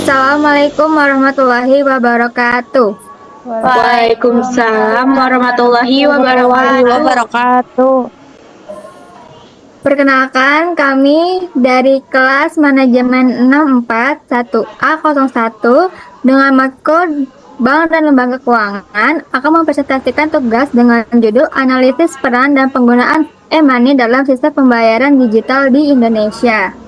Assalamualaikum warahmatullahi wabarakatuh. Waalaikumsalam warahmatullahi wabarakatuh. Perkenalkan, kami dari kelas manajemen 641A01 dengan matkul Bank dan Lembaga Keuangan akan mempresentasikan tugas dengan judul Analisis Peran dan Penggunaan e-money dalam Sistem Pembayaran Digital di Indonesia.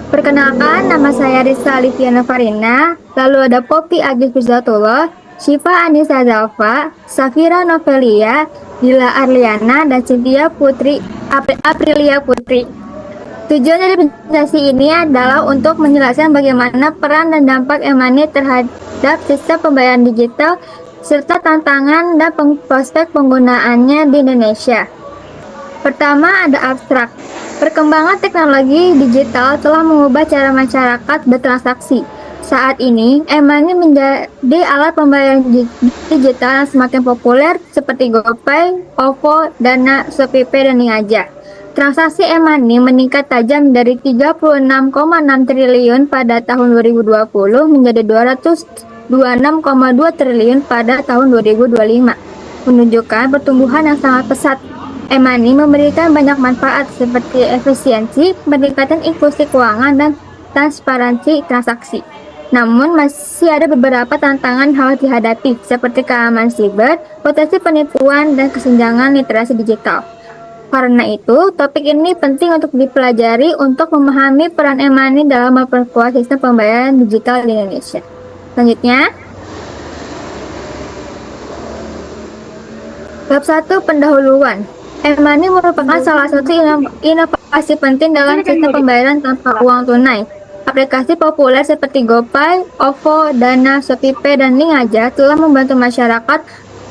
Perkenalkan, nama saya Risa Liviana Farina, lalu ada Poppy Agis Fizzatullah, Syifa Anissa Zalfa, Safira Novelia, Dila Arliana, dan Cynthia Aprilia Putri. Tujuan dari presentasi ini adalah untuk menjelaskan bagaimana peran dan dampak e-money terhadap sistem pembayaran digital, serta tantangan dan prospek penggunaannya di Indonesia. Pertama, ada abstrak. Perkembangan teknologi digital telah mengubah cara masyarakat bertransaksi. Saat ini, e-money menjadi alat pembayaran digital yang semakin populer seperti GoPay, OVO, Dana, ShopeePay, dan Ningaja. Transaksi e-money meningkat tajam dari 36,6 triliun pada tahun 2020 menjadi 226,2 triliun pada tahun 2025, menunjukkan pertumbuhan yang sangat pesat. E-money memberikan banyak manfaat seperti efisiensi, peningkatan inklusi keuangan, dan transparansi transaksi. Namun, masih ada beberapa tantangan harus dihadapi, seperti keamanan siber, potensi penipuan, dan kesenjangan literasi digital. Karena itu, topik ini penting untuk dipelajari untuk memahami peran e-money dalam memperkuat sistem pembayaran digital di Indonesia. Selanjutnya, bab 1 pendahuluan. E-money merupakan salah satu inovasi penting dalam sistem pembayaran tanpa uang tunai. Aplikasi populer seperti GoPay, OVO, Dana, ShopeePay, dan Ningaja telah membantu masyarakat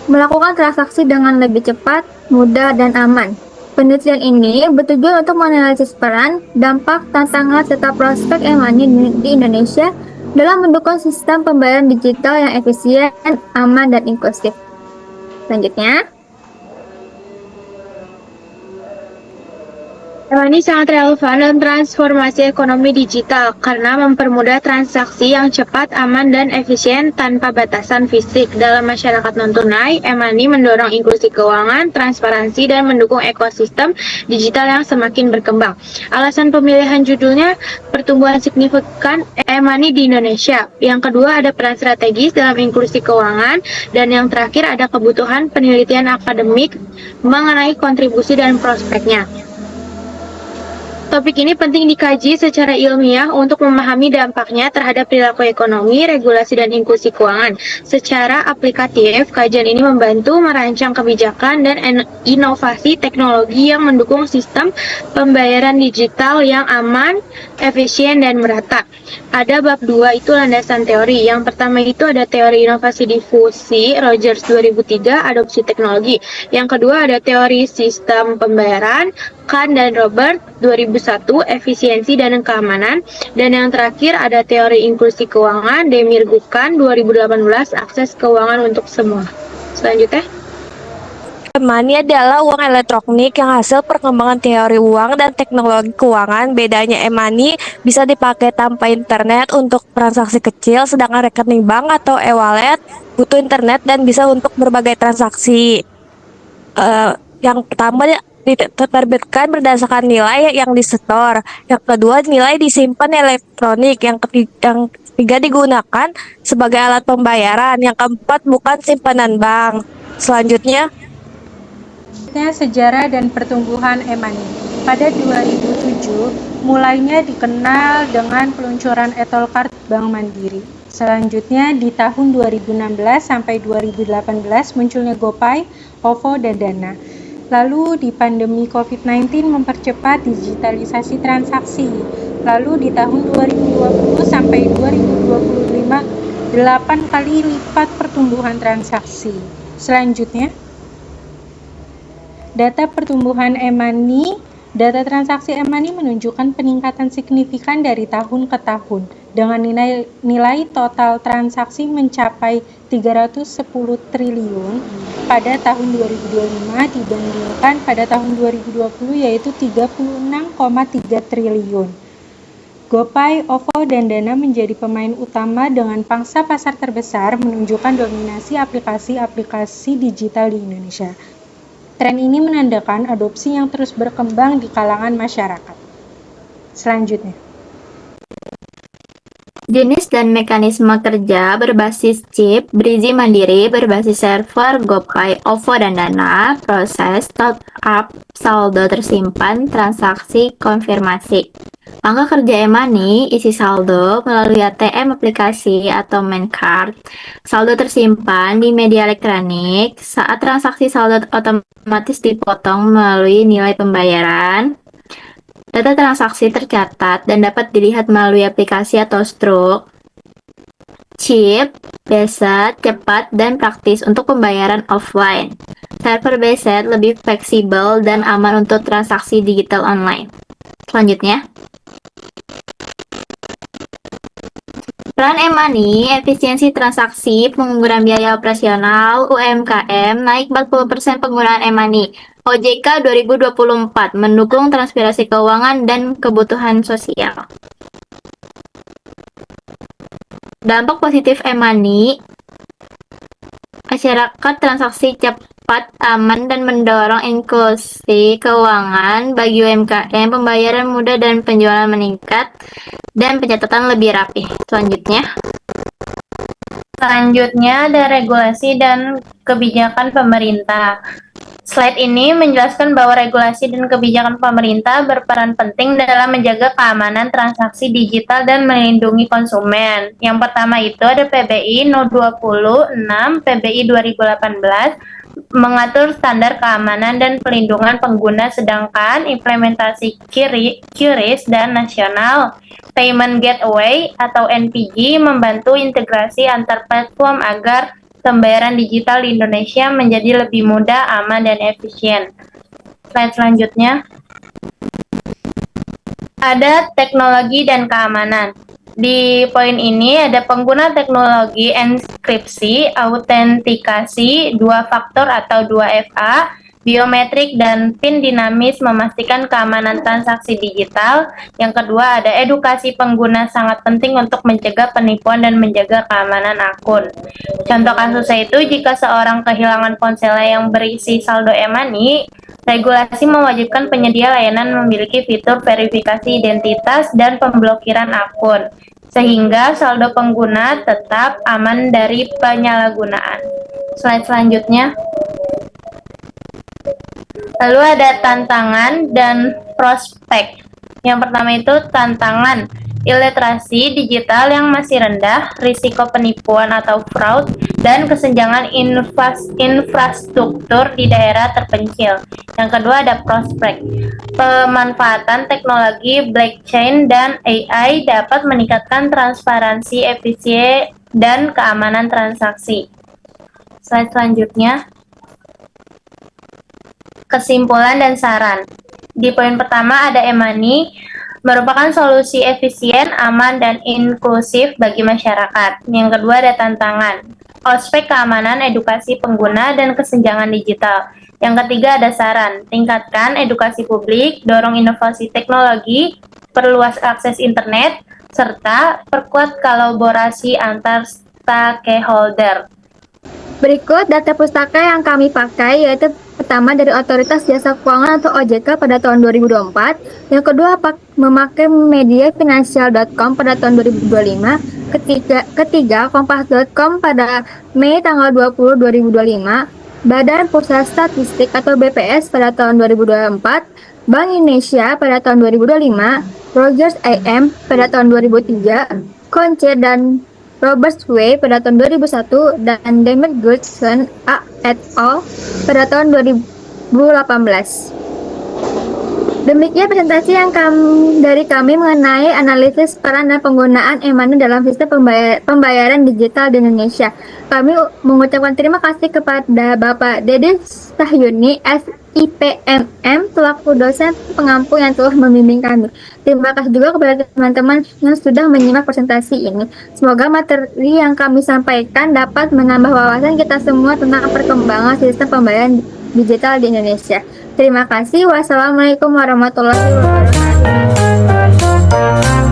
melakukan transaksi dengan lebih cepat, mudah, dan aman. Penelitian ini bertujuan untuk menganalisis peran, dampak, tantangan, serta prospek e-money di Indonesia dalam mendukung sistem pembayaran digital yang efisien, aman, dan inklusif. Selanjutnya, e-money sangat relevan dalam transformasi ekonomi digital karena mempermudah transaksi yang cepat, aman, dan efisien tanpa batasan fisik. Dalam masyarakat non-tunai, e-money mendorong inklusi keuangan, transparansi, dan mendukung ekosistem digital yang semakin berkembang. Alasan pemilihan judulnya, pertumbuhan signifikan e-money di Indonesia. Yang kedua, ada peran strategis dalam inklusi keuangan. Dan yang terakhir, ada kebutuhan penelitian akademik mengenai kontribusi dan prospeknya. Topik ini penting dikaji secara ilmiah untuk memahami dampaknya terhadap perilaku ekonomi, regulasi, dan inklusi keuangan. Secara aplikatif, kajian ini membantu merancang kebijakan dan inovasi teknologi yang mendukung sistem pembayaran digital yang aman, efisien, dan merata. Ada bab 2, itu landasan teori. Yang pertama itu ada teori inovasi difusi, Rogers 2003, adopsi teknologi. Yang kedua ada teori sistem pembayaran, Kahn dan Robert 2001, efisiensi dan keamanan. Dan yang terakhir ada teori inklusi keuangan, Demir Gukan 2018, akses keuangan untuk semua. Selanjutnya, e-money adalah uang elektronik yang hasil perkembangan teori uang dan teknologi keuangan. Bedanya e-money bisa dipakai tanpa internet untuk transaksi kecil, sedangkan rekening bank atau e-wallet butuh internet dan bisa untuk berbagai transaksi. Yang pertama diterbitkan berdasarkan nilai yang disetor. Yang kedua, nilai disimpan elektronik. Yang ketiga digunakan sebagai alat pembayaran. Yang keempat, bukan simpanan bank. Selanjutnya, sejarah dan pertumbuhan e-money. Pada 2007, mulainya dikenal dengan peluncuran Etholcard Bank Mandiri. Selanjutnya di tahun 2016 sampai 2018 munculnya GoPay, OVO, dan Dana. Lalu di pandemi COVID-19 mempercepat digitalisasi transaksi. Lalu di tahun 2020 sampai 2025 8 kali lipat pertumbuhan transaksi. Selanjutnya, data pertumbuhan e-money. Data transaksi e-money menunjukkan peningkatan signifikan dari tahun ke tahun dengan nilai total transaksi mencapai 310 triliun pada tahun 2025 dibandingkan pada tahun 2020 yaitu 36,3 triliun. GoPay, OVO, dan Dana menjadi pemain utama dengan pangsa pasar terbesar menunjukkan dominasi aplikasi-aplikasi digital di Indonesia. Tren ini menandakan adopsi yang terus berkembang di kalangan masyarakat. Selanjutnya, Jenis dan mekanisme kerja berbasis chip, Brizi Mandiri berbasis server, GoPay, OVO, dan Dana, proses, top up, saldo tersimpan, transaksi, konfirmasi. Angka kerja e-money, isi saldo melalui ATM aplikasi atau main card, saldo tersimpan di media elektronik, saat transaksi saldo otomatis dipotong melalui nilai pembayaran. Data transaksi tercatat dan dapat dilihat melalui aplikasi atau stroke. Chip, beset, cepat, dan praktis untuk pembayaran offline. Server beset lebih fleksibel dan aman untuk transaksi digital online. Selanjutnya, peran e-money, efisiensi transaksi, pengangguran biaya operasional, UMKM, naik 40% penggunaan e-money. OJK 2024 mendukung transparansi keuangan dan kebutuhan sosial. Dampak positif e-money, masyarakat transaksi cepat, aman, dan mendorong inklusi keuangan bagi UMKM, pembayaran mudah dan penjualan meningkat, dan pencatatan lebih rapi. Selanjutnya ada regulasi dan kebijakan pemerintah. Slide ini menjelaskan bahwa regulasi dan kebijakan pemerintah berperan penting dalam menjaga keamanan transaksi digital dan melindungi konsumen. Yang pertama itu ada PBI No 26 PBI 2018 mengatur standar keamanan dan pelindungan pengguna, sedangkan implementasi QRIS dan National Payment Gateway atau NPG membantu integrasi antar platform agar pembayaran digital di Indonesia menjadi lebih mudah, aman, dan efisien. Slide selanjutnya. Ada teknologi dan keamanan. Di poin ini ada pengguna teknologi enkripsi, autentikasi, 2 faktor atau 2FA, biometrik, dan PIN dinamis memastikan keamanan transaksi digital. Yang kedua ada edukasi pengguna, sangat penting untuk mencegah penipuan dan menjaga keamanan akun. Contoh kasusnya itu jika seorang kehilangan ponselnya yang berisi saldo e-money, regulasi mewajibkan penyedia layanan memiliki fitur verifikasi identitas dan pemblokiran akun, sehingga saldo pengguna tetap aman dari penyalahgunaan. Slide selanjutnya. Lalu ada tantangan dan prospek. Yang pertama itu tantangan, iliterasi digital yang masih rendah, risiko penipuan atau fraud, dan kesenjangan infrastruktur di daerah terpencil. Yang kedua ada prospek, pemanfaatan teknologi blockchain dan AI dapat meningkatkan transparansi, efisiensi, dan keamanan transaksi. Slide selanjutnya. Kesimpulan dan saran. Di poin pertama ada e-money merupakan solusi efisien, aman, dan inklusif bagi masyarakat. Yang kedua ada tantangan, ospek keamanan, edukasi pengguna, dan kesenjangan digital. Yang ketiga ada saran, tingkatkan edukasi publik, dorong inovasi teknologi, perluas akses internet, serta perkuat kolaborasi antar stakeholder. Berikut data pustaka yang kami pakai, yaitu pertama dari Otoritas Jasa Keuangan atau OJK pada tahun 2024, yang kedua memakai media finansial.com pada tahun 2025, ketiga kompas.com pada Mei tanggal 20 2025, Badan Pusat Statistik atau BPS pada tahun 2024, Bank Indonesia pada tahun 2025, Rogers AM pada tahun 2003, Konce dan Robert Way pada tahun 2001, dan Demet Goodson et al. Pada tahun 2018. Demikian presentasi yang dari kami mengenai analisis peran dan penggunaan e-money dalam sistem pembayaran digital di Indonesia. Kami mengucapkan terima kasih kepada Bapak Dede Sahyuni, SIPMM, selaku dosen pengampu yang telah membimbing kami. Terima kasih juga kepada teman-teman yang sudah menyimak presentasi ini. Semoga materi yang kami sampaikan dapat menambah wawasan kita semua tentang perkembangan sistem pembayaran digital di Indonesia. Terima kasih. Wassalamualaikum warahmatullahi wabarakatuh.